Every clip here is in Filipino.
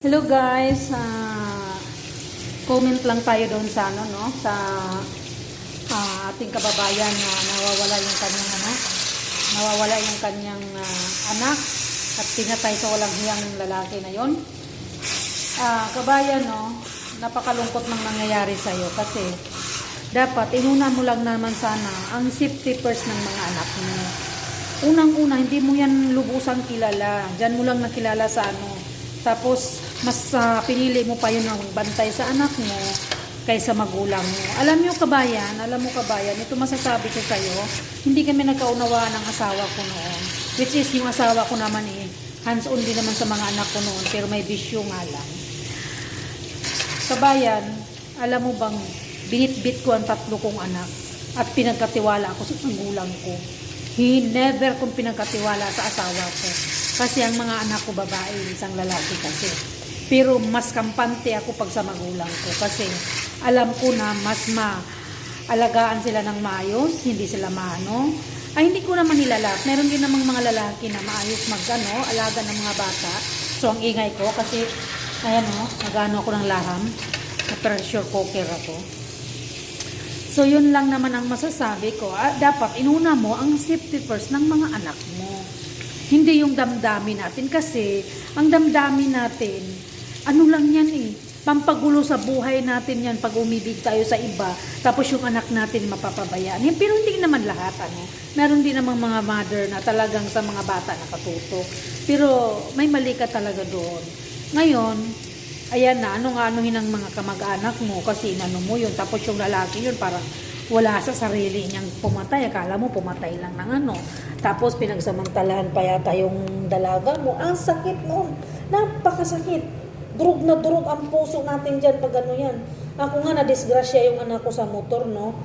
Hello guys, comment lang tayo doon sa ano no, sa ating kababayan na nawawala yung kanyang anak at pinatay sa walang hiyang lalaki na yon. Kabayan no, napakalungkot ng nangyayari sa iyo kasi dapat inuna mo lang naman sana ang safety first ng mga anak mo. Unang-una, hindi mo yan lubusang kilala. Diyan mo lang nakilala sa ano. Tapos, mas pinili mo pa yun ang bantay sa anak mo kaysa magulang mo. Alam mo kabayan, ito masasabi ko sa'yo, hindi kami nagkaunawaan ng asawa ko noon. Which is, yung asawa ko naman hands-on din naman sa mga anak ko noon, pero may bisyo nga lang. Kabayan, alam mo bang, binitbit ko ang 3 kong anak at pinagkatiwala ako sa magulang ko. He never kong pinagkatiwala sa asawa ko. Kasi ang mga anak ko babae, isang lalaki kasi. Pero mas kampante ako pag sa magulang ko. Kasi alam ko na mas maalagaan sila ng maayos, hindi sila maano. Ay, hindi ko naman nilalat. Meron din namang mga lalaki na maayos alaga ng mga bata. So, ang ingay ko kasi, ayan nagano ako ng laham. Na-pressure cooker ako. So, yun lang naman ang masasabi ko. Dapat inuna mo ang safety first ng mga anak mo. Hindi yung damdamin natin kasi ang damdamin natin, ano lang yan pampagulo sa buhay natin yan pag umibig tayo sa iba, tapos yung anak natin mapapabayaan. Pero hindi naman lahat, Meron din namang mga mother na talagang sa mga bata nakatutok. Pero may mali ka talaga doon. Ngayon, ayan na, anuhin ang mga kamag-anak mo kasi inano mo yun. Tapos yung lalaki yun parang wala sa sarili niyang pumatay. Akala mo pumatay lang ng Tapos pinagsamantalahan pa yata yung dalaga mo. Ang sakit nun. Napakasakit. Durog na durog ang puso natin dyan pag yan. Ako nga na-disgrasya yung anak ko sa motor, nung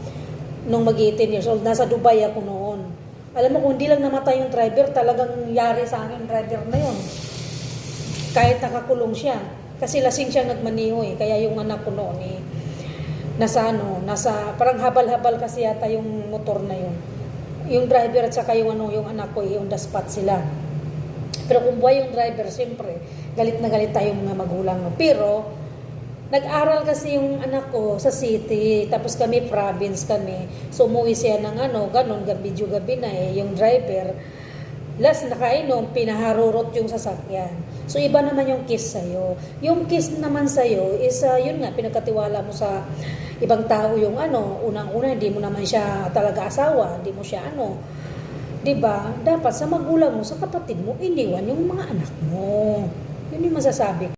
mag-18 years old. Nasa Dubai ako noon. Alam mo, kung hindi lang namatay yung driver, talagang yari sa akin driver na yun. Kahit nakakulong siya. Kasi lasing siya nagmaniho Kaya yung anak ko noon nasa parang habal-habal kasi yata yung motor na yun. Yung driver at saka yung anak ko on the spot sila. Pero kung buhay yung driver, siyempre, galit na galit tayong mga magulang. Pero, nag-aral kasi yung anak ko sa city, tapos kami, province kami. So, umuwi siya ng ganon, gabi na yung driver. Last nakainom, pinaharurot yung sasakyan. So, iba naman yung kiss sa'yo. Yung kiss naman sa'yo is, yun nga, pinagkatiwala mo sa ibang tao yung unang-una, hindi mo naman siya talaga asawa, hindi mo siya diba? Dapat sa magulang mo, sa kapatid mo, iniwan yung mga anak mo. Yun yung masasabi ko.